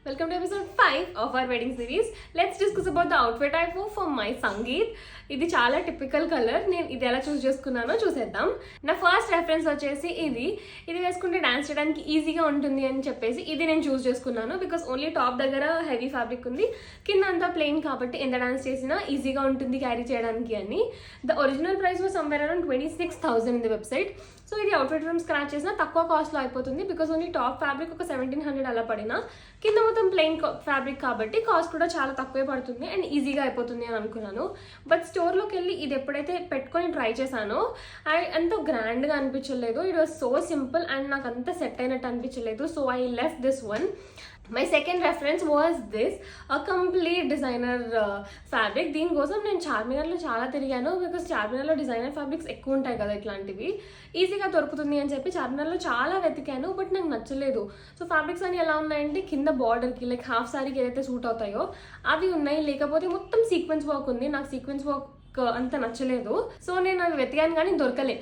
Welcome to episode 5 of our wedding series. Let's discuss about the outfit I wore for my Sangeet. ఇది చాలా typical colour. నేను ఇది ఎలా చూస్ చేసుకున్నానో చూసేద్దాం. నా ఫస్ట్ రెఫరెన్స్ వచ్చేసి ఇది వేసుకుంటే డాన్స్ చేయడానికి ఈజీగా ఉంటుంది అని చెప్పేసి ఇది నేను చూస్ చేసుకున్నాను. బికాస్ ఓన్లీ టాప్ దగ్గర హెవీ ఫ్యాబ్రిక్ ఉంది, కింద అంతా ప్లెయిన్ కాబట్టి ఎంత డాన్స్ చేసినా ఈజీగా ఉంటుంది క్యారీ చేయడానికి అని. The original price was somewhere around 26,000 in the website. So ఇది అవుట్ఫిట్ ఫ్రమ్ స్క్రాచ్ చేసినా తక్కువ కాస్ట్లో అయిపోతుంది. బికాస్ ఓన్లీ టాప్ ఫ్యాబ్రిక్ ఒక 1700 అలా పడినా, కింద మొత్తం ప్లెయిన్ ఫ్యాబ్రిక్ కాబట్టి కాస్ట్ కూడా చాలా తక్కువే పడుతుంది అండ్ ఈజీగా అయిపోతుంది అని అనుకున్నాను. బట్ స్టోర్లోకి వెళ్ళి ఇది ఎప్పుడైతే పెట్టుకొని ట్రై చేశానో ఎంతో గ్రాండ్గా అనిపించలేదు. It was so simple and నాకు అంత సెట్ అయినట్టు అనిపించలేదు. So I left this one. My second reference was this complete designer fabric. దీనికోసం నేను చార్మినార్లో చాలా తిరిగాను. బికాస్ చార్మినార్లో డిజైనర్ ఫ్యాబ్రిక్స్ ఎక్కువ ఉంటాయి కదా, ఇట్లాంటివి ఈజీగా దొరుకుతుంది అని చెప్పి చార్మినార్లో చాలా వెతికాను. బట్ నాకు నచ్చలేదు. సో ఫ్యాబ్రిక్స్ అన్ని ఎలా ఉన్నాయంటే కింద బార్డర్కి లైక్ హాఫ్ సారీకి ఏదైతే సూట్ అవుతాయో అవి ఉన్నాయి, లేకపోతే మొత్తం సీక్వెన్స్ వర్క్ ఉంది. నాకు సీక్వెన్స్ వర్క్ అంత నచ్చలేదు. సో నేను అవి వెతికాను కానీ దొరకలే.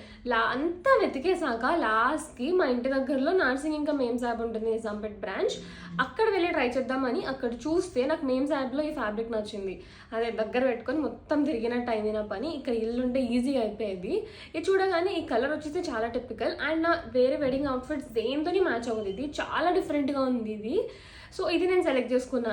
అంతా వెతికేసాక లాస్ట్కి మా ఇంటి దగ్గరలో నర్సింగ్ ఇంకా మేమ్ సాబ్ ఉంటుంది, నిజాంపేట్ బ్రాంచ్. అక్కడ వెళ్ళి ట్రై చేద్దామని అక్కడ చూస్తే నాకు మేమ్ సాబ్లో ఈ ఫ్యాబ్రిక్ నచ్చింది. అదే దగ్గర పెట్టుకొని మొత్తం తిరిగినట్టు అయింది నా పని. ఇక్కడ ఇల్లుంటే ఈజీగా అయిపోయేది. ఇది చూడగానే ఈ కలర్ వచ్చేసి చాలా టిపికల్ అండ్ నా వేరే వెడ్డింగ్ అవుట్ఫిట్స్ దేంతో మ్యాచ్ అవ్వదు. ఇది చాలా డిఫరెంట్గా ఉంది ఇది. సో ఇది నేను సెలెక్ట్ చేసుకున్నాను.